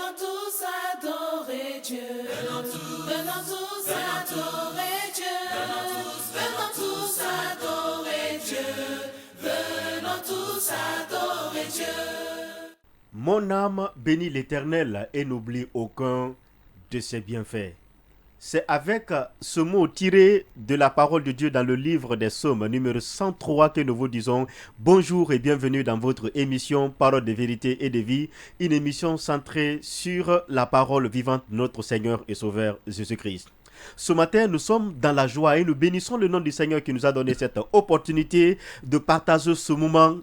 Venons tous adorer Dieu. Venons tous adorer Dieu. Venons tous adorer Dieu. Venons tous adorer Dieu. Mon âme bénit l'Éternel et n'oublie aucun de ses bienfaits. C'est avec ce mot tiré de la parole de Dieu dans le livre des Psaumes numéro 103 que nous vous disons bonjour et bienvenue dans votre émission Parole de vérité et de vie, une émission centrée sur la parole vivante de notre Seigneur et Sauveur Jésus-Christ. Ce matin, nous sommes dans la joie et nous bénissons le nom du Seigneur qui nous a donné cette opportunité de partager ce moment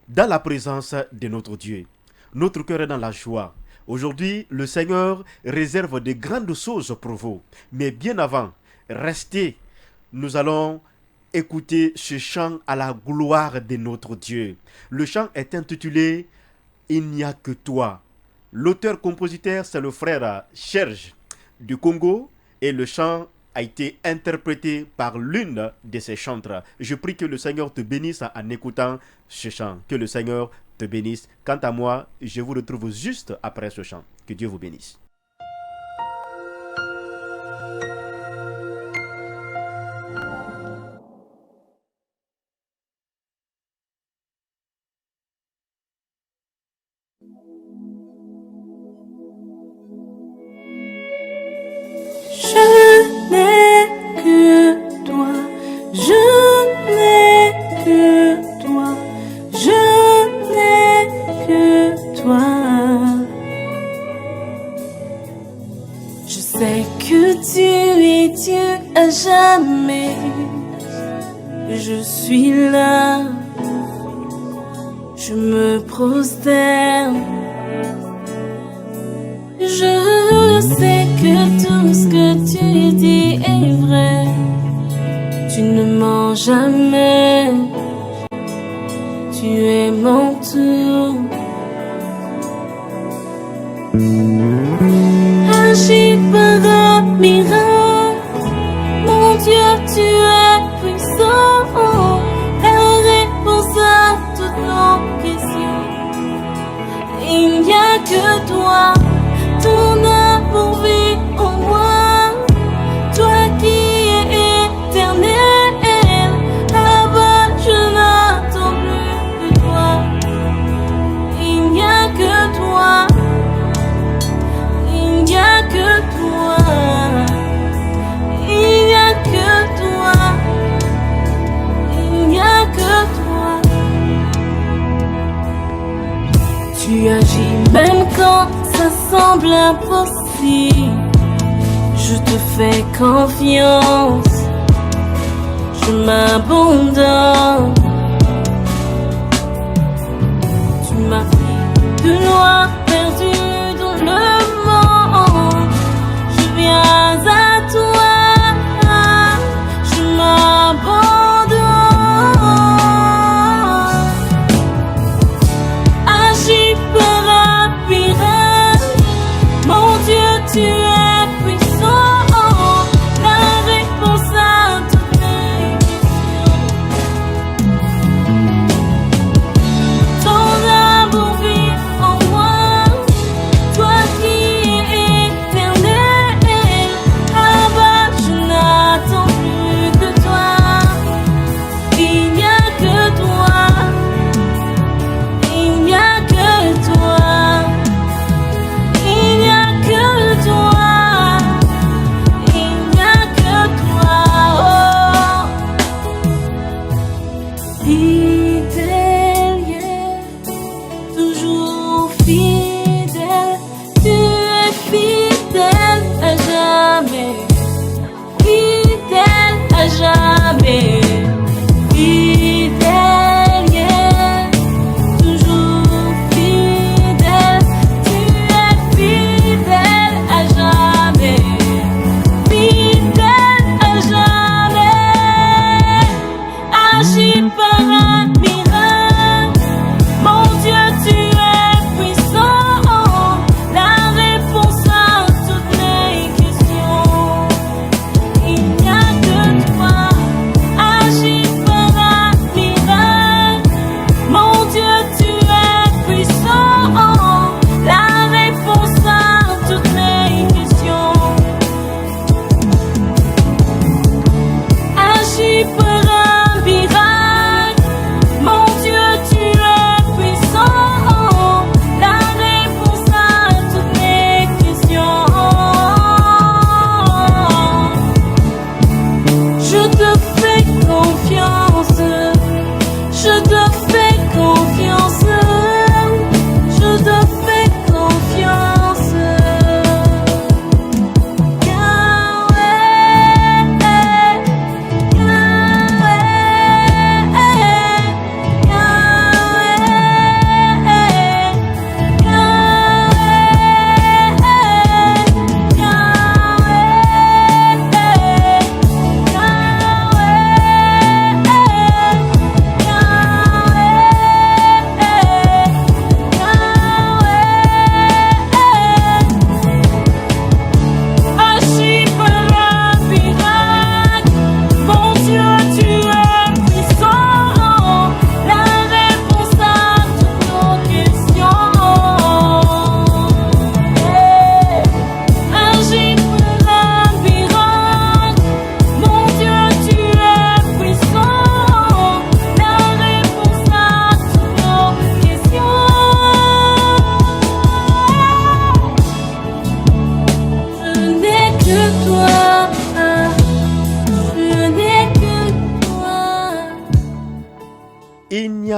dans la présence de notre Dieu. Notre cœur est dans la joie. Aujourd'hui, le Seigneur réserve de grandes choses pour vous. Mais bien avant, restez. Nous allons écouter ce chant à la gloire de notre Dieu. Le chant est intitulé « Il n'y a que toi ». L'auteur-compositeur, c'est le frère Serge du Congo et le chant a été interprété par l'une de ses chantres. Je prie que le Seigneur te bénisse en écoutant ce chant. Que le Seigneur te bénisse. Quant à moi, je vous retrouve juste après ce chant. Que Dieu vous bénisse. Je n'ai que toi, je n'ai que toi, je n'ai que toi. Je sais que tu es Dieu à jamais. Je suis là, je me prosterne. Je sais que tout ce que tu dis est vrai. Tu ne mens jamais. Tu es mon tout. Agis par un miracle. Mon Dieu, tu es puissant. La réponse à toutes nos questions. Il n'y a que toi. Ton amour vit en moi, toi qui es éternel. Là-bas, je n'attends plus que toi. Il n'y a que toi. Il n'y a que toi. Il n'y a que toi. Il n'y a que toi. Tu agis même quand ça semble impossible. Je te fais confiance. Je m'abandonne. Tu m'as pris de loin, perdu dans le monde. Je viens à toi. Je m'abandonne. Agis par un miracle. Mon Dieu, tu es puissant, la réponse à toutes mes questions. Ton amour vit en moi, toi qui es éternel. Là-bas, je n'attends plus que toi. Il n'y a que toi. Il n'y a que toi. Il n'y a que toi, il n'y a que toi, oh. Fidèle, yeah, toujours fidèle, tu es fidèle à jamais, fidèle à jamais, fidèle, yeah, toujours fidèle, tu es fidèle à jamais, fidèle à jamais. Agis par un miracle. Mon Dieu, tu es puissant. La réponse à toutes mes questions. Il n'y a que toi.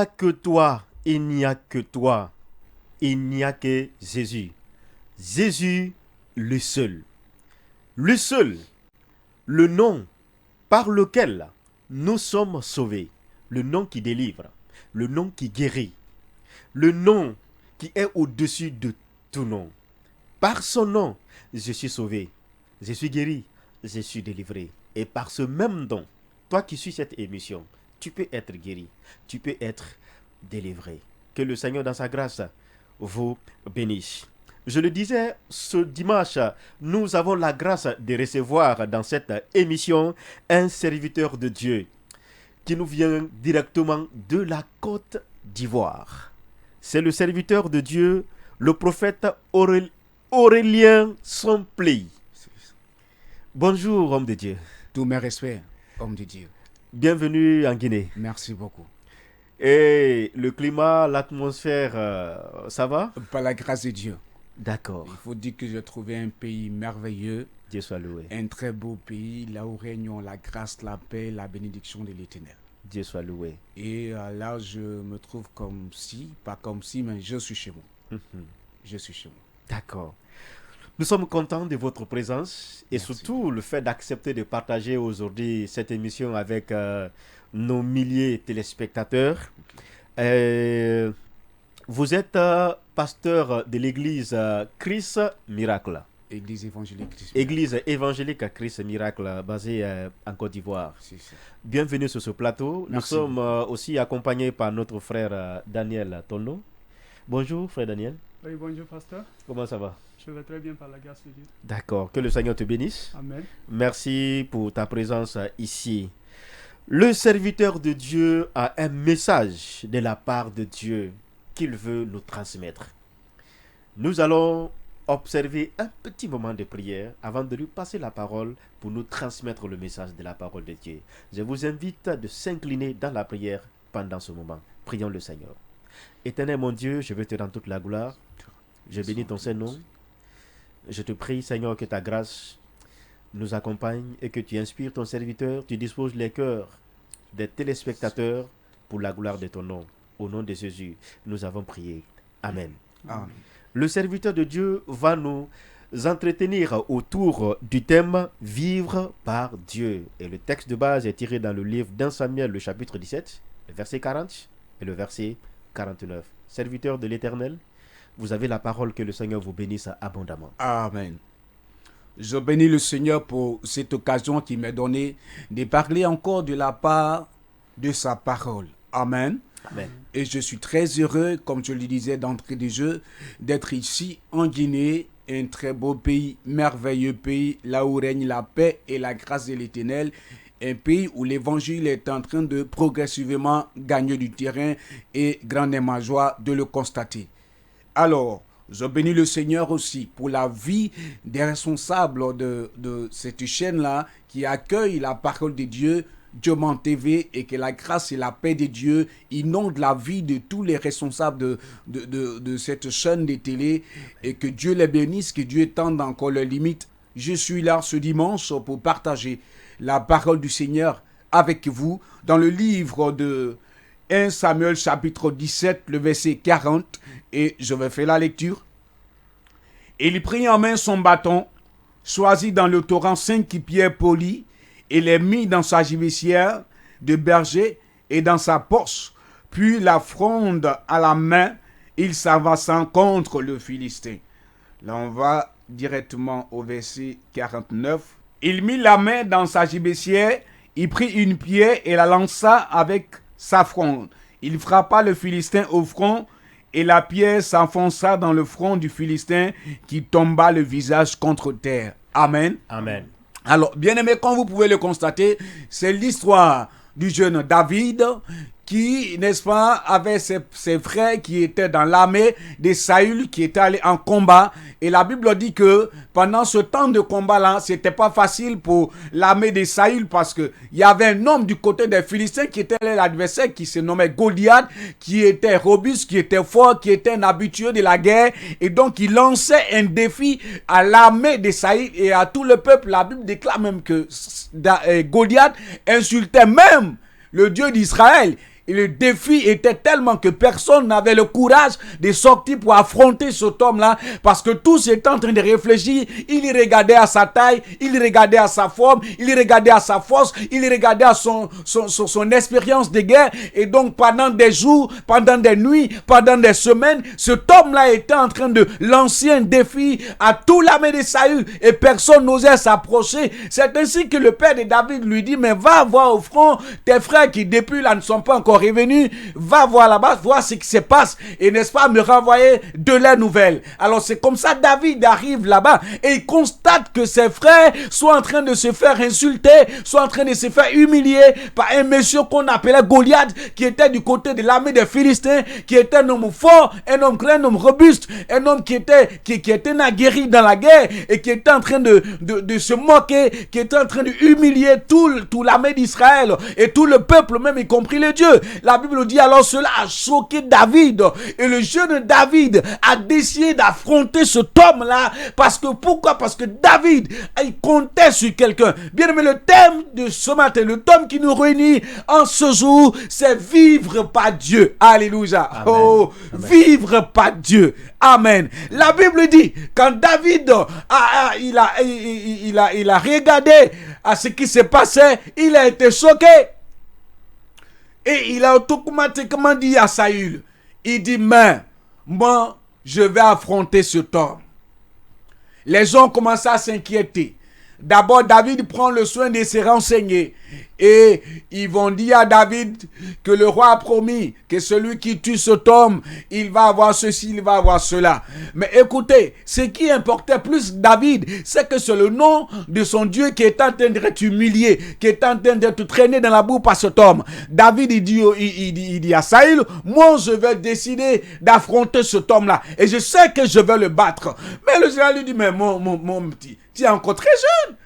a que toi, il n'y a que toi, il n'y a que Jésus. Jésus, le seul, le nom par lequel nous sommes sauvés, le nom qui délivre, le nom qui guérit, le nom qui est au-dessus de tout nom. Par son nom, je suis sauvé, je suis guéri, je suis délivré. Et par ce même don, toi qui suis cette émission, tu peux être guéri, tu peux être délivré. Que le Seigneur dans sa grâce vous bénisse. Je le disais, ce dimanche, nous avons la grâce de recevoir dans cette émission un serviteur de Dieu qui nous vient directement de la Côte d'Ivoire. C'est le serviteur de Dieu, le prophète Aurélien Sompley. Bonjour, homme de Dieu. Tous mes respects, homme de Dieu. Bienvenue en Guinée. Merci beaucoup. Et le climat, l'atmosphère, ça va? Par la grâce de Dieu. D'accord. Il faut dire que j'ai trouvé un pays merveilleux. Dieu soit loué. Un très beau pays, là où régnent la grâce, la paix, la bénédiction de l'Éternel. Dieu soit loué. Et là, je me trouve comme si, pas comme si, mais je suis chez moi. Je suis chez moi. D'accord. Nous sommes contents de votre présence et Merci. surtout le fait d'accepter de partager aujourd'hui cette émission avec nos milliers de téléspectateurs. Vous êtes pasteur de l'église Christ Miracle. Église évangélique. Église évangélique Christ Miracle basée en Côte d'Ivoire. C'est ça. Bienvenue sur ce plateau. Merci Nous sommes aussi accompagnés par notre frère Daniel Tono. Bonjour frère Daniel. Oui, bonjour pasteur. Comment ça va? Je vais très bien par la grâce de Dieu. D'accord. Que le Seigneur te bénisse. Amen. Merci pour ta présence ici. Le serviteur de Dieu a un message de la part de Dieu qu'il veut nous transmettre. Nous allons observer un petit moment de prière avant de lui passer la parole pour nous transmettre le message de la parole de Dieu. Je vous invite de s'incliner dans la prière pendant ce moment. Prions le Seigneur. Éternel mon Dieu, je veux te rendre toute la gloire. Je bénis ton Saint-Nom. Je te prie, Seigneur, que ta grâce nous accompagne et que tu inspires ton serviteur, tu disposes les cœurs des téléspectateurs pour la gloire de ton nom. Au nom de Jésus, nous avons prié. Amen. Amen. Le serviteur de Dieu va nous entretenir autour du thème « Vivre par Dieu ». Et le texte de base est tiré dans le livre d'Un Samuel, le chapitre 17, le verset 40 et le verset 49. Serviteur de l'Éternel, vous avez la parole, que le Seigneur vous bénisse abondamment. Amen. Je bénis le Seigneur pour cette occasion qui m'est donnée de parler encore de la part de sa parole. Amen. Amen. Et je suis très heureux, comme je le disais d'entrée de jeu, d'être ici en Guinée, un très beau pays, merveilleux pays, là où règne la paix et la grâce de l'Éternel. Un pays où l'évangile est en train de progressivement gagner du terrain et grande est ma joie de le constater. Alors, je bénis le Seigneur aussi pour la vie des responsables de cette chaîne-là qui accueille la parole de Dieu, Diomant TV, et que la grâce et la paix de Dieu inondent la vie de tous les responsables de cette chaîne de télé, et que Dieu les bénisse, que Dieu étende encore leurs limites. Je suis là ce dimanche pour partager la parole du Seigneur avec vous dans le livre de 1 Samuel chapitre 17, le verset 40, et je vais faire la lecture. Il prit en main son bâton, choisit dans le torrent 5 pierres polies, et les mit dans sa gibecière de berger et dans sa poche. Puis la fronde à la main, il s'avança contre le Philistin. Là, on va directement au verset 49. Il mit la main dans sa gibecière, il prit une pierre et la lança avec sa fronde. Il frappa le Philistin au front, et la pierre s'enfonça dans le front du Philistin, qui tomba le visage contre terre. Amen. Amen. Alors, bien aimé, comme vous pouvez le constater, c'est l'histoire du jeune David qui, n'est-ce pas, avait ses frères qui étaient dans l'armée de Saül, qui étaient allés en combat. Et la Bible dit que pendant ce temps de combat-là, c'était pas facile pour l'armée de Saül, parce que il y avait un homme du côté des Philistins qui était l'adversaire, qui se nommait Goliath, qui était robuste, qui était fort, qui était un habitué de la guerre. Et donc, il lançait un défi à l'armée de Saül et à tout le peuple. La Bible déclare même que Goliath insultait même le Dieu d'Israël. Et le défi était tellement que personne n'avait le courage de sortir pour affronter cet homme-là, parce que tous étaient en train de réfléchir. Il regardait à sa taille, il regardait à sa forme, il regardait à sa force, il regardait à son expérience de guerre. Et donc pendant des jours, pendant des nuits, pendant des semaines, cet homme-là était en train de lancer un défi à tout l'armée de Saül, et personne n'osait s'approcher. C'est ainsi que le père de David lui dit, mais va voir au front tes frères qui depuis là ne sont pas encore revenus, va voir là-bas, voir ce qui se passe, et n'est-ce pas, me renvoyer de leurs nouvelles. Alors c'est comme ça David arrive là-bas, et il constate que ses frères sont en train de se faire insulter, sont en train de se faire humilier par un monsieur qu'on appelait Goliath, qui était du côté de l'armée des Philistins, qui était un homme fort, un homme grand, un homme robuste, un homme qui était aguerri dans la guerre, et qui était en train de se moquer, qui était en train de humilier tout l'armée d'Israël, et tout le peuple même, y compris les dieux. La Bible dit alors cela a choqué David, et le jeune David a décidé d'affronter cet homme-là. Pourquoi? Parce que David, il comptait sur quelqu'un. Bien aimé, le thème de ce matin, le thème qui nous réunit en ce jour, c'est vivre par Dieu. Alléluia. Amen. Oh, Amen. Vivre par Dieu. Amen. La Bible dit, quand David il a regardé à ce qui s'est passé, il a été choqué. Et il a automatiquement dit à Saül, il dit, mais moi, je vais affronter cet homme. Les gens commencent à s'inquiéter. D'abord, David prend le soin de se renseigner. Et ils vont dire à David que le roi a promis que celui qui tue cet homme, il va avoir ceci, il va avoir cela. Mais écoutez, ce qui importait plus David, c'est que c'est le nom de son Dieu qui est en train d'être humilié, qui est en train d'être traîné dans la boue par cet homme. David, il dit à Saül, moi je vais décider d'affronter cet homme-là. Et je sais que je vais le battre. Mais le général lui dit, mais mon petit, tu es encore très jeune.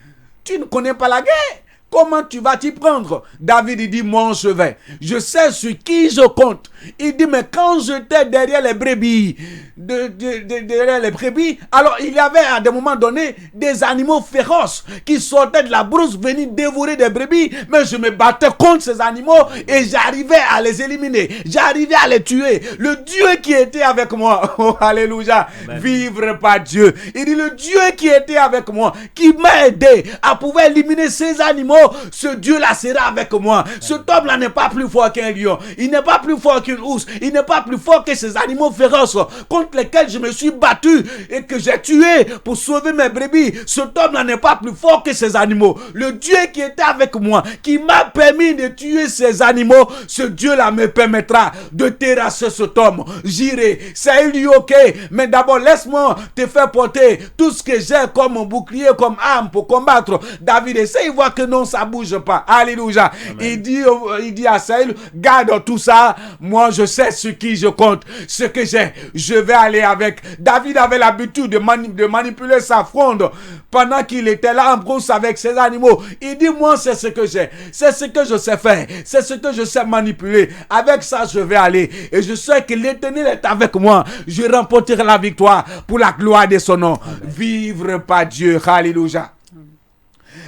Tu ne connais pas la guerre. Comment tu vas t'y prendre? David, il dit, moi je vais. Je sais sur qui je compte. Il dit, mais quand j'étais derrière les brebis, derrière les brebis, alors il y avait à des moments donnés des animaux féroces qui sortaient de la brousse, venaient dévorer des brebis, mais je me battais contre ces animaux et j'arrivais à les éliminer. J'arrivais à les tuer. Le Dieu qui était avec moi, oh alléluia, Amen. Vivre par Dieu. Il dit, le Dieu qui était avec moi, qui m'a aidé à pouvoir éliminer ces animaux, ce Dieu-là sera avec moi. Cet homme-là n'est pas plus fort qu'un lion. Il n'est pas plus fort qu'une ours. Il n'est pas plus fort que ces animaux féroces contre lesquels je me suis battu et que j'ai tué pour sauver mes brebis. Cet homme-là n'est pas plus fort que ces animaux. Le Dieu qui était avec moi, qui m'a permis de tuer ces animaux, ce Dieu-là me permettra de terrasser cet homme. J'irai. C'est lui, ok. Mais d'abord, laisse-moi te faire porter tout ce que j'ai comme bouclier, comme arme pour combattre. David essaie, il voit que non, ça bouge pas. Alléluia. Il dit à Saül, garde tout ça. Moi, je sais sur qui je compte. Ce que j'ai, je vais aller avec. David avait l'habitude de manipuler sa fronde pendant qu'il était là en brousse avec ses animaux. Il dit, moi, c'est ce que j'ai. C'est ce que je sais faire. C'est ce que je sais manipuler. Avec ça, je vais aller. Et je sais que l'Éternel est avec moi. Je remporterai la victoire pour la gloire de son nom. Amen. Vivre par Dieu. Alléluia.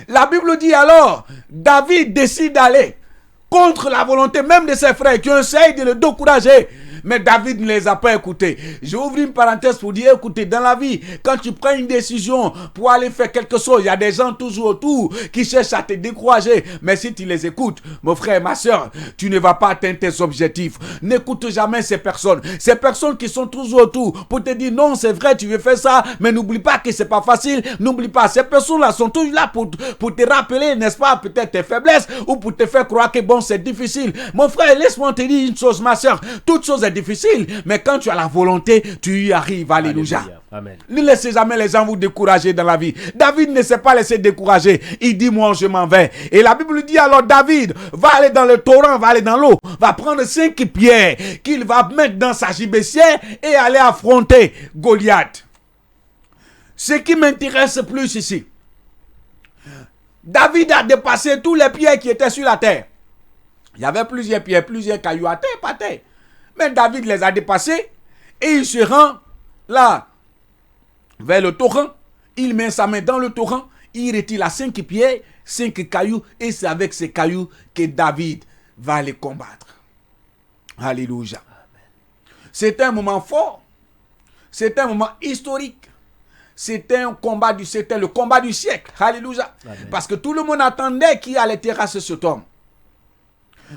La Bible dit alors, David décide d'aller contre la volonté même de ses frères qui ont essayé de le décourager. Mais David ne les a pas écoutés. J'ouvre une parenthèse pour dire, écoutez, dans la vie, quand tu prends une décision pour aller faire quelque chose, il y a des gens toujours autour qui cherchent à te décourager. Mais si tu les écoutes, mon frère, ma soeur, tu ne vas pas atteindre tes objectifs. N'écoute jamais ces personnes. Ces personnes qui sont toujours autour pour te dire, non, c'est vrai, tu veux faire ça, mais n'oublie pas que c'est pas facile. N'oublie pas, ces personnes-là sont toujours là pour te rappeler, n'est-ce pas, peut-être tes faiblesses ou pour te faire croire que bon, c'est difficile. Mon frère, laisse-moi te dire une chose, ma soeur. Toute chose est difficile, mais quand tu as la volonté, tu y arrives. Alléluia. Amen. Ne laissez jamais les gens vous décourager dans la vie. David ne s'est pas laissé décourager. Il dit, moi, je m'en vais. Et la Bible dit alors, David va aller dans le torrent, va aller dans l'eau, va prendre 5 pierres qu'il va mettre dans sa gibecière et aller affronter Goliath. Ce qui m'intéresse plus ici, David a dépassé tous les pierres qui étaient sur la terre. Il y avait plusieurs pierres, plusieurs cailloux à terre, pas terre. Mais David les a dépassés et il se rend là, vers le torrent. Il met sa main dans le torrent, il retire la 5 pierres, 5 cailloux, et c'est avec ces cailloux que David va les combattre. Alléluia. C'est un moment fort. C'est un moment historique. C'était le combat du siècle. Alléluia. Amen. Parce que tout le monde attendait qui allait terrasser cet homme.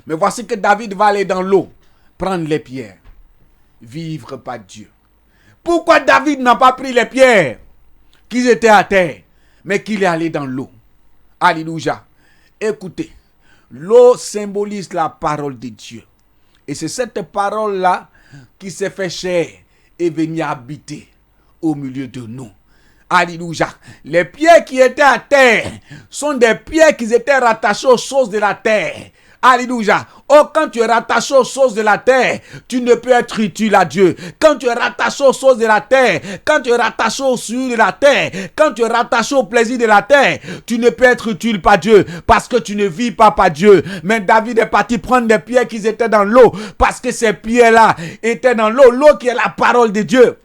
Mais voici que David va aller dans l'eau, prendre les pierres. Vivre par Dieu. Pourquoi David n'a pas pris les pierres qui étaient à terre, mais qu'il est allé dans l'eau? Alléluia. Écoutez, l'eau symbolise la parole de Dieu. Et c'est cette parole-là qui s'est fait chair et venir habiter au milieu de nous. Alléluia. Les pierres qui étaient à terre sont des pierres qui étaient rattachées aux choses de la terre. Alléluia. Oh, quand tu es rattaché aux choses de la terre, tu ne peux être utile à Dieu. Quand tu es rattaché aux choses de la terre, quand tu es rattaché aux souillures de la terre, quand tu es rattaché au plaisir de la terre, tu ne peux être utile par Dieu parce que tu ne vis pas par Dieu. Mais David est parti prendre des pierres qui étaient dans l'eau parce que ces pierres-là étaient dans l'eau. L'eau qui est la parole de Dieu.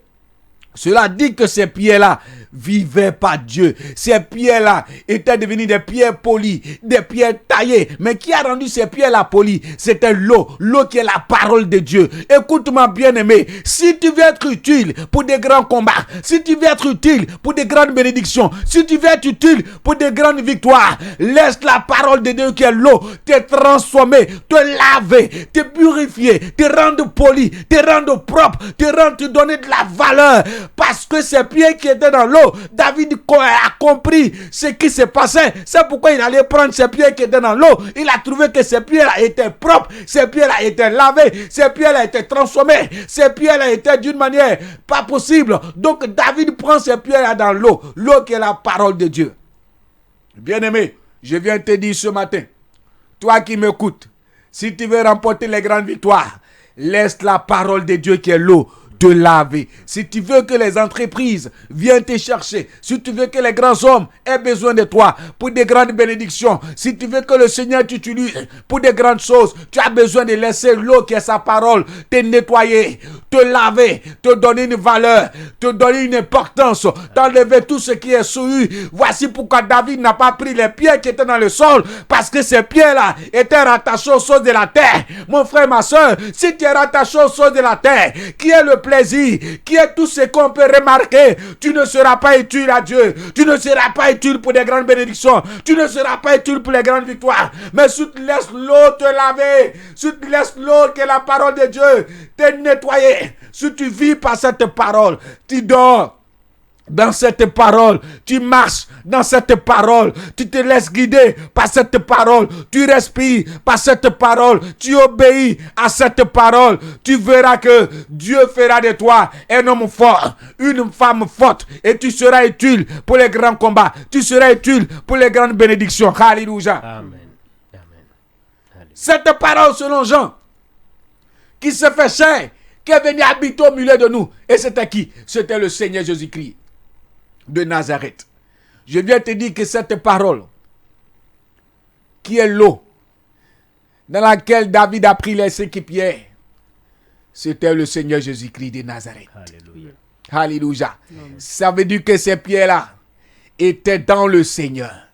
Cela dit que ces pierres-là vivaient par Dieu. Ces pierres-là étaient devenues des pierres polies, des pierres taillées. Mais qui a rendu ces pierres-là polies? C'était l'eau. L'eau qui est la parole de Dieu. Écoute-moi, bien-aimé. Si tu veux être utile pour des grands combats, si tu veux être utile pour des grandes bénédictions, si tu veux être utile pour des grandes victoires, laisse la parole de Dieu qui est l'eau te transformer, te laver, te purifier, te rendre poli, te rendre propre, te donner de la valeur. Parce que ces pierres qui étaient dans l'eau, David a compris ce qui se passait. C'est pourquoi il allait prendre ces pierres qui étaient dans l'eau. Il a trouvé que ces pierres-là étaient propres, ces pierres-là étaient lavées, ces pierres-là étaient transformées, ces pierres-là étaient d'une manière pas possible. Donc David prend ces pierres-là dans l'eau, l'eau qui est la parole de Dieu. Bien-aimé, je viens te dire ce matin, toi qui m'écoutes, si tu veux remporter les grandes victoires, laisse la parole de Dieu qui est l'eau te laver. Si tu veux que les entreprises viennent te chercher, si tu veux que les grands hommes aient besoin de toi pour des grandes bénédictions, si tu veux que le Seigneur t'utilise pour des grandes choses, tu as besoin de laisser l'eau qui est sa parole te nettoyer, te laver, te donner une valeur, te donner une importance, t'enlever tout ce qui est souillure. Voici pourquoi David n'a pas pris les pierres qui étaient dans le sol, parce que ces pierres-là étaient rattachées aux choses de la terre. Mon frère, ma soeur, si tu es rattaché aux choses de la terre, qui est le plaisir, qui est tout ce qu'on peut remarquer, tu ne seras pas utile à Dieu. Tu ne seras pas utile pour des grandes bénédictions. Tu ne seras pas utile pour les grandes victoires. Mais si tu laisses l'eau te laver, si tu laisses l'eau qui est la parole de Dieu te nettoyer, si tu vis par cette parole, tu dors dans cette parole, tu marches dans cette parole, tu te laisses guider par cette parole, tu respires par cette parole, tu obéis à cette parole, tu verras que Dieu fera de toi un homme fort, une femme forte, et tu seras utile pour les grands combats, tu seras utile pour les grandes bénédictions. Alléluia. Amen. Amen. Cette parole selon Jean, qui se fait chair, qui est venu habiter au milieu de nous, et c'était qui? C'était le Seigneur Jésus-Christ de Nazareth. Je viens te dire que cette parole, qui est l'eau, dans laquelle David a pris les 5 pierres, c'était le Seigneur Jésus-Christ de Nazareth. Alléluia. Alléluia. Ça veut dire que ces pierres-là étaient dans le Seigneur.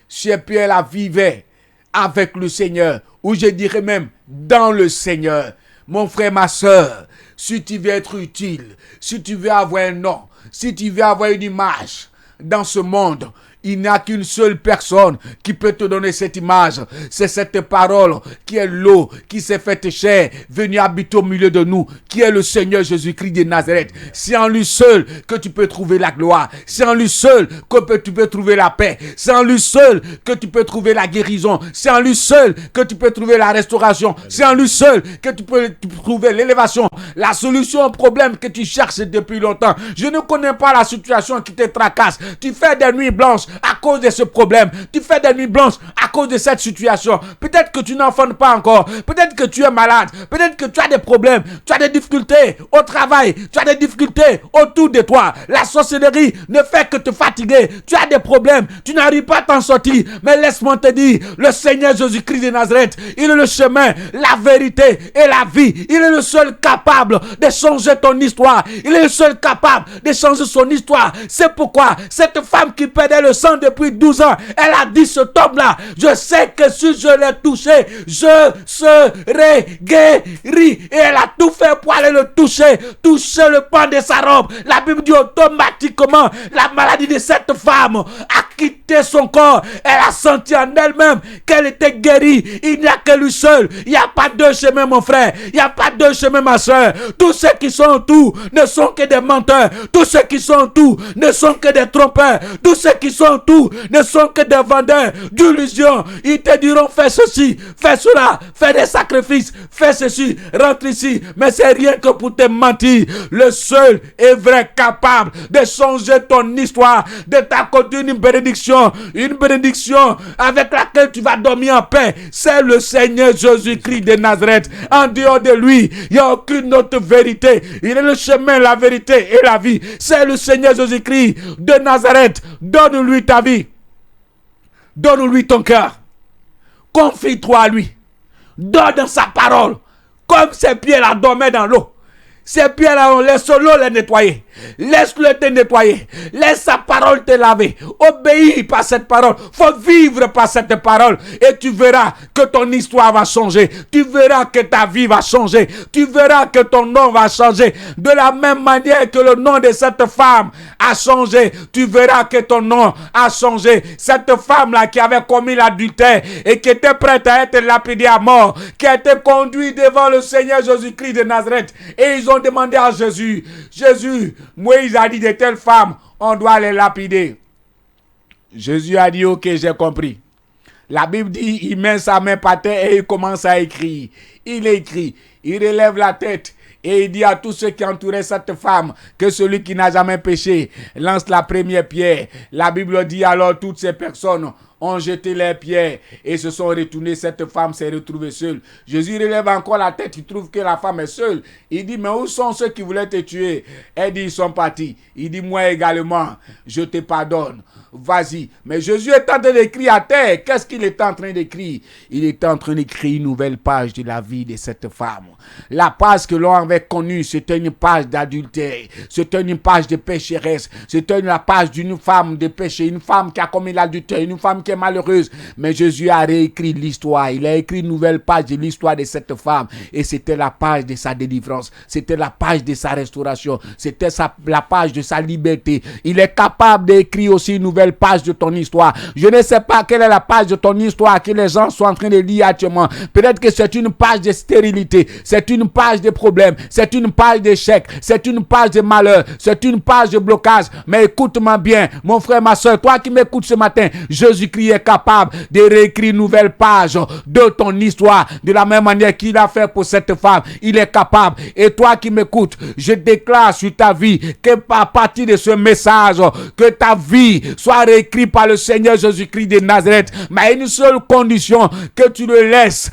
Ces pierres-là vivaient avec le Seigneur, ou je dirais même dans le Seigneur. Mon frère, ma soeur, si tu veux être utile, si tu veux avoir un nom, si tu veux avoir une image dans ce monde, il n'y a qu'une seule personne qui peut te donner cette image. C'est cette parole qui est l'eau, qui s'est faite chair, venue habiter au milieu de nous, qui est le Seigneur Jésus-Christ de Nazareth. C'est en lui seul que tu peux trouver la gloire. C'est en lui seul que tu peux trouver la paix. C'est en lui seul que tu peux trouver la guérison. C'est en lui seul que tu peux trouver la restauration. C'est en lui seul que tu peux trouver l'élévation, la solution au problème que tu cherches depuis longtemps. Je ne connais pas la situation qui te tracasse. Tu fais des nuits blanches à cause de ce problème. Tu fais des nuits blanches à cause de cette situation. Peut-être que tu n'enfantes pas encore. Peut-être que tu es malade. Peut-être que tu as des problèmes. Tu as des difficultés au travail. Tu as des difficultés autour de toi. La sorcellerie ne fait que te fatiguer. Tu as des problèmes. Tu n'arrives pas à t'en sortir. Mais laisse-moi te dire, le Seigneur Jésus-Christ de Nazareth, il est le chemin, la vérité et la vie. Il est le seul capable de changer ton histoire. Il est le seul capable de changer son histoire. C'est pourquoi cette femme qui perdait le sang depuis 12 ans, elle a dit, cet homme-là, Je sais que si je l'ai touché, je serai guéri. Et elle a tout fait pour aller le toucher. Toucher le pan de sa robe. La Bible dit automatiquement, la maladie de cette femme a quitté son corps. Elle a senti en elle-même qu'elle était guérie. Il n'y a que lui seul. Il n'y a pas deux chemins, mon frère. Il n'y a pas deux chemins, ma soeur. Tous ceux qui sont autour ne sont que des menteurs. Tous ceux qui sont autour ne sont que des trompeurs. Tous ceux qui sont autour ne sont que des vendeurs d'illusions. Ils te diront fais ceci, fais cela, fais des sacrifices, fais ceci, rentre ici. Mais c'est rien que pour te mentir. Le seul est vrai capable de changer ton histoire, de t'accorder une bénédiction avec laquelle tu vas dormir en paix. C'est le Seigneur Jésus-Christ de Nazareth. En dehors de lui, il n'y a aucune autre vérité. Il est le chemin, la vérité et la vie. C'est le Seigneur Jésus-Christ de Nazareth. Donne-lui ta vie. Donne-lui ton cœur. Confie-toi à lui. Dors dans sa parole. Comme ses pieds là dormaient dans l'eau. Ces pieds-là, laisse-le les nettoyer. Laisse-le te nettoyer. Laisse sa parole te laver. Obéis par cette parole. Faut vivre par cette parole. Et tu verras que ton histoire va changer. Tu verras que ta vie va changer. Tu verras que ton nom va changer. De la même manière que le nom de cette femme a changé. Tu verras que ton nom a changé. Cette femme-là qui avait commis l'adultère et qui était prête à être lapidée à mort. Qui a été conduite devant le Seigneur Jésus-Christ de Nazareth. Et ils ont demandé à Jésus, Moïse a dit de telles femmes, on doit les lapider. Jésus a dit, ok, j'ai compris. La Bible dit, il met sa main par terre et il commence à écrire. Il écrit, il relève la tête et il dit à tous ceux qui entouraient cette femme que celui qui n'a jamais péché lance la première pierre. La Bible dit alors toutes ces personnes ont jeté leurs pierres et se sont retournés. Cette femme s'est retrouvée seule. Jésus relève encore la tête. Il trouve que la femme est seule. Il dit, mais où sont ceux qui voulaient te tuer? Elle dit, ils sont partis. Il dit, moi également, je te pardonne. Vas-y. Mais Jésus est en train d'écrire à terre. Qu'est-ce qu'il est en train d'écrire? Il est en train d'écrire une nouvelle page de la vie de cette femme. La page que l'on avait connue, c'était une page d'adultère. C'était une page de pécheresse. C'était la page d'une femme de péché. Une femme qui a commis l'adultère. Une femme qui est malheureuse. Mais Jésus a réécrit l'histoire. Il a écrit une nouvelle page de l'histoire de cette femme. Et c'était la page de sa délivrance. C'était la page de sa restauration. C'était la page de sa liberté. Il est capable d'écrire aussi une nouvelle page de ton histoire. Je ne sais pas quelle est la page de ton histoire que les gens sont en train de lire actuellement. Peut-être que c'est une page de stérilité. C'est une page de problèmes. C'est une page d'échec. C'est une page de malheur. C'est une page de blocage. Mais écoute-moi bien, mon frère, ma soeur, toi qui m'écoutes ce matin, Jésus-Christ est capable de réécrire une nouvelle page de ton histoire de la même manière qu'il a fait pour cette femme. Il est capable. Et toi qui m'écoutes, je déclare sur ta vie que à partir de ce message, que ta vie soit réécrite par le Seigneur Jésus-Christ de Nazareth. Mais à une seule condition, que tu le laisses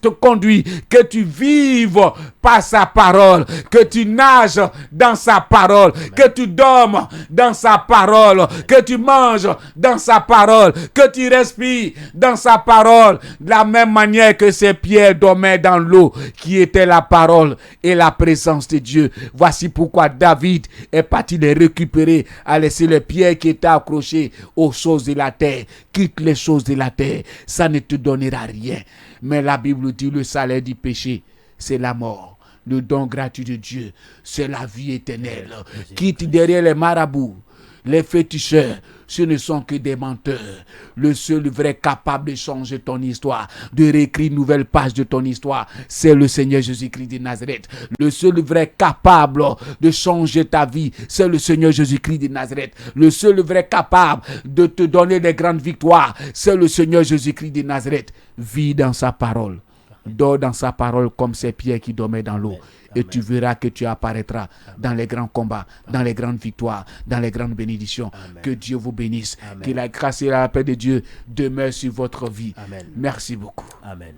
te conduire, que tu vives par sa parole, que tu nages dans sa parole, que tu dormes dans sa parole, que tu manges dans sa parole, que tu respires dans sa parole, de la même manière que ces pierres dormaient dans l'eau qui était la parole et la présence de Dieu. Voici pourquoi David est parti les récupérer, à laisser les pierres qui étaient accrochées aux choses de la terre. Quitte les choses de la terre, ça ne te donnera rien. Mais la Bible dit le salaire du péché, c'est la mort. Le don gratuit de Dieu, c'est la vie éternelle. Quitte derrière les marabouts, les féticheurs, ce ne sont que des menteurs. Le seul vrai capable de changer ton histoire, de réécrire une nouvelle page de ton histoire, c'est le Seigneur Jésus-Christ de Nazareth. Le seul vrai capable de changer ta vie, c'est le Seigneur Jésus-Christ de Nazareth. Le seul vrai capable de te donner des grandes victoires, c'est le Seigneur Jésus-Christ de Nazareth. Vis dans sa parole. Dors dans sa parole comme ces pierres qui dormaient dans l'eau. Et tu verras que tu apparaîtras dans les grands combats, dans les grandes victoires, dans les grandes bénédictions. Amen. Que Dieu vous bénisse. Amen. Que la grâce et la paix de Dieu demeurent sur votre vie. Amen. Merci beaucoup. Amen.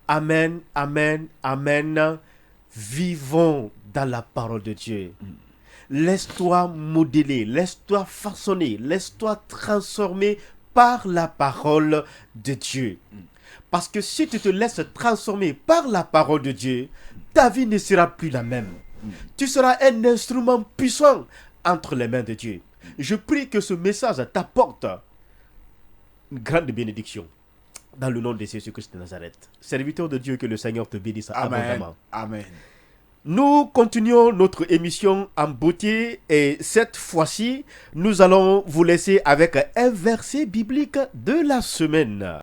Amen, amen, amen. Vivons dans la parole de Dieu. Laisse-toi modeler, laisse-toi façonner, laisse-toi transformer par la parole de Dieu. Parce que si tu te laisses transformer par la parole de Dieu, ta vie ne sera plus la même. Tu seras un instrument puissant entre les mains de Dieu. Je prie que ce message t'apporte une grande bénédiction. Dans le nom de Jésus-Christ de Nazareth. Serviteur de Dieu, que le Seigneur te bénisse abondamment. Amen. Nous continuons notre émission en beauté et cette fois-ci, nous allons vous laisser avec un verset biblique de la semaine.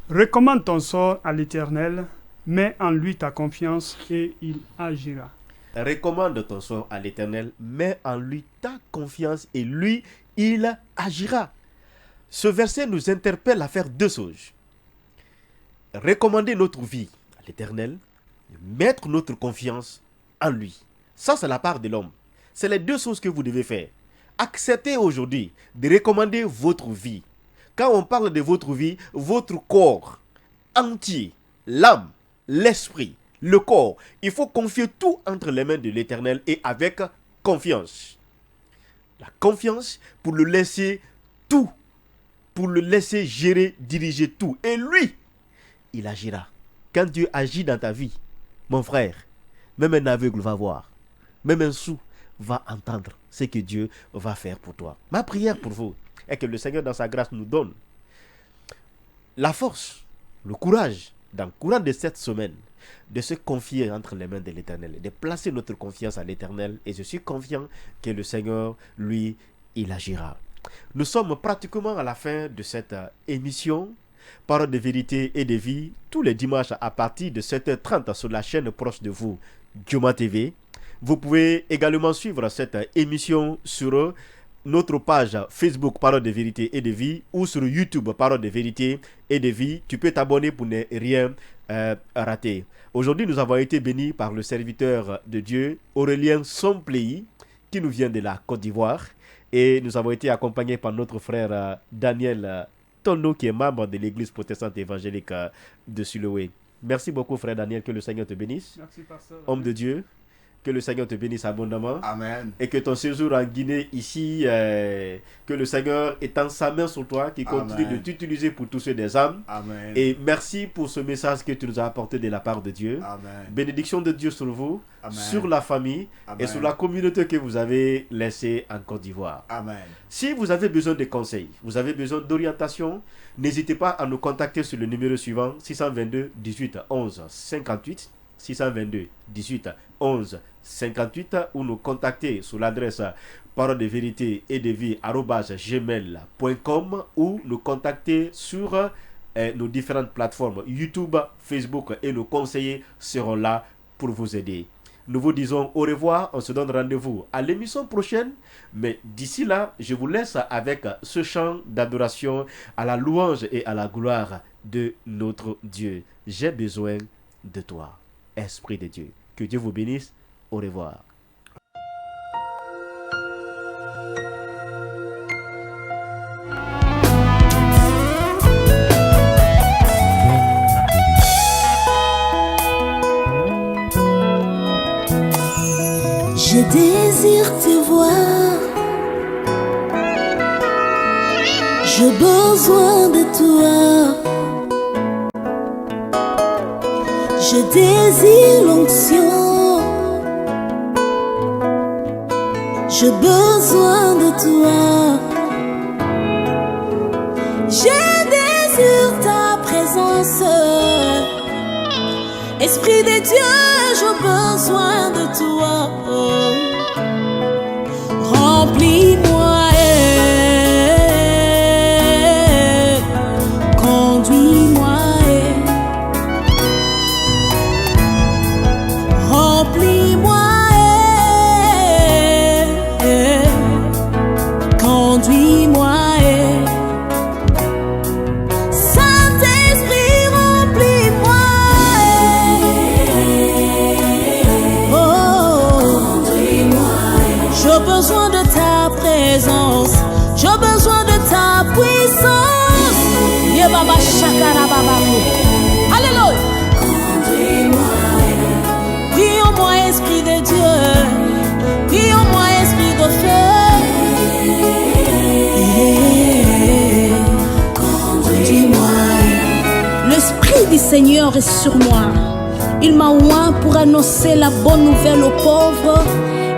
Recommande ton sort à l'Éternel, mets en lui ta confiance et il agira. Recommande ton sort à l'Éternel, mets en lui ta confiance et lui, il agira. Ce verset nous interpelle à faire deux choses. Recommander notre vie à l'Éternel, mettre notre confiance en lui. Ça, c'est la part de l'homme. C'est les deux choses que vous devez faire. Acceptez aujourd'hui de recommander votre vie. Quand on parle de votre vie, votre corps entier, l'âme, l'esprit, le corps, il faut confier tout entre les mains de l'Éternel et avec confiance. La confiance pour le laisser tout, pour le laisser gérer, diriger tout. Et lui, il agira. Quand Dieu agit dans ta vie, mon frère, même un aveugle va voir, même un sourd va entendre ce que Dieu va faire pour toi. Ma prière pour vous est que le Seigneur dans sa grâce nous donne la force, le courage, dans le courant de cette semaine, de se confier entre les mains de l'Éternel, de placer notre confiance à l'Éternel. Et je suis confiant que le Seigneur, lui, il agira. Nous sommes pratiquement à la fin de cette émission, Parole de vérité et de vie, tous les dimanches à partir de 7h30 sur la chaîne proche de vous, Dioma TV. Vous pouvez également suivre cette émission sur notre page Facebook Parole de vérité et de vie ou sur YouTube Parole de vérité et de vie. Tu peux t'abonner pour ne rien rater. Aujourd'hui, nous avons été bénis par le serviteur de Dieu, Aurélien Somplei, qui nous vient de la Côte d'Ivoire. Et nous avons été accompagnés par notre frère Daniel Tono, qui est membre de l'église protestante évangélique de Siloé. Merci beaucoup, frère Daniel, que le Seigneur te bénisse. Merci, pasteur. Homme de Dieu, que le Seigneur te bénisse abondamment. Amen. Et que ton séjour en Guinée ici, que le Seigneur étende sa main sur toi, qui continue de t'utiliser pour toucher des âmes. Amen. Et merci pour ce message que tu nous as apporté de la part de Dieu. Amen. Bénédiction de Dieu sur vous, Amen. sur la famille Amen. et sur la communauté que vous avez laissée en Côte d'Ivoire. Amen. Si vous avez besoin de conseils, vous avez besoin d'orientation, n'hésitez pas à nous contacter sur le numéro suivant 622 18 11 58 622 18 11 58 ou nous contacter sur l'adresse parole de vérité et de vie @gmail.com ou nous contacter sur nos différentes plateformes YouTube, Facebook et nos conseillers seront là pour vous aider. Nous vous disons au revoir, on se donne rendez-vous à l'émission prochaine, mais d'ici là, je vous laisse avec ce chant d'adoration à la louange et à la gloire de notre Dieu. J'ai besoin de toi, Esprit de Dieu. Que Dieu vous bénisse. Au revoir. Je désire te voir, j'ai besoin de toi. Je désire l'onction, j'ai besoin de toi. Je désire ta présence, Esprit de Dieu, j'ai besoin de toi. Remplis-moi, conduis-moi, remplis-moi, conduis-moi. Saint-Esprit, remplis-moi. J'ai besoin de ta présence, j'ai besoin de ta puissance. Alléluia. Prie en moi, Esprit de Dieu, prie en moi, Esprit de feu. Conduis-moi. L'Esprit du Seigneur est sur moi. Il m'a oint pour annoncer la bonne nouvelle aux pauvres,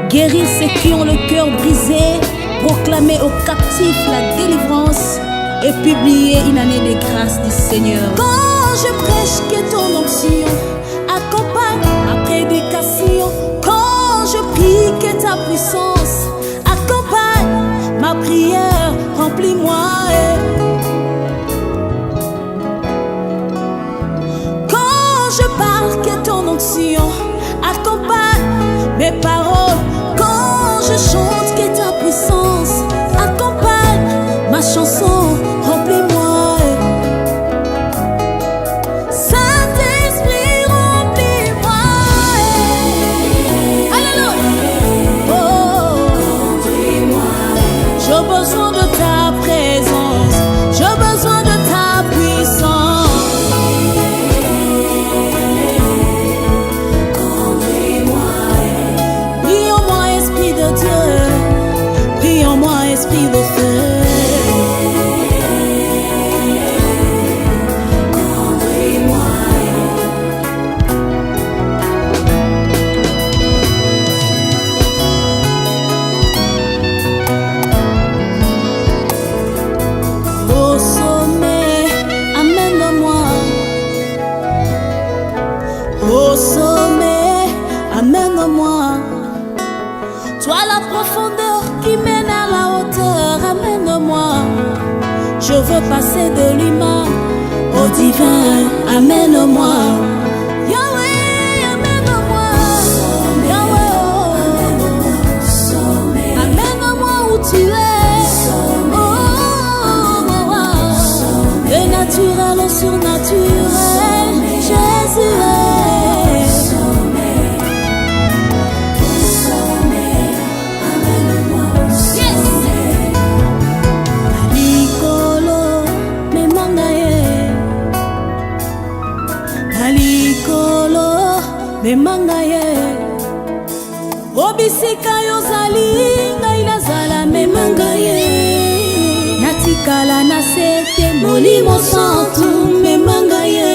guérir ceux qui ont le cœur brisé, proclamer aux captifs la délivrance et publier une année de grâce du Seigneur. Quand je prêche, que ton onction accompagne ma prédication. Quand je prie, que ta puissance accompagne ma prière. Remplis-moi. Quand je parle, que ton onction accompagne mes paroles. Quand je chante, que ta puissance accompagne ma chanson. Remplis-moi. Saint-Esprit, remplis-moi. Alléluia. Oh, j'ai besoin de ta présence. J'ai besoin de ta puissance. Brille en moi, Esprit de Dieu. Brille en moi, Esprit de feu. Au sommet, amène-moi. Au sommet, amène-moi. Toi la profondeur qui mène à la hauteur, amène-moi. Je veux passer de l'humain au divin, amène-moi. Yahweh, amène-moi. Yahweh, oh. Amène-moi où tu es. Le naturel au surnaturel, Jésus est. Yes. Alikolo, me mangaye. Alikolo, me mangaye. Obisika yozali, ngai nazala me mangaye. Natikala na sete molimo santu me mangaye.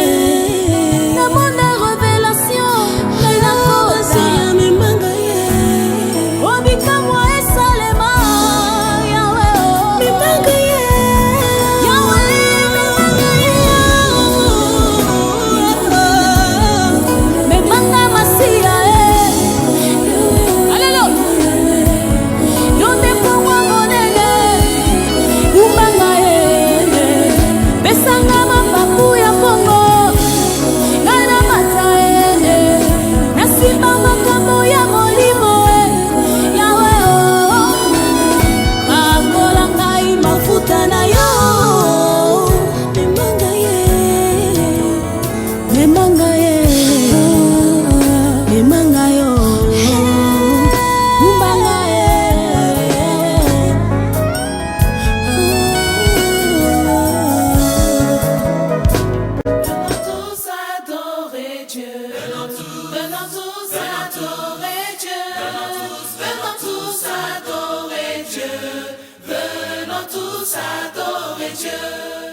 Na mona révélation, ngai na kosa me mangaye. Obika moi esalema, Yahweh oh. Me mangaye. Yahweh me mangaye. Me manga masia Alléluia. Yonde pongwa monene. Besanga mapapu ya Kongo Nana matae Nasimba makambo ya molimo Yahweh oh. Akola ngai mafuta na yo Memanga ye Memanga yo Mbanga ye Tous adorer Dieu. Venons tous adorer Dieu. Venons tous adorer Dieu. Venons tous adorer Dieu.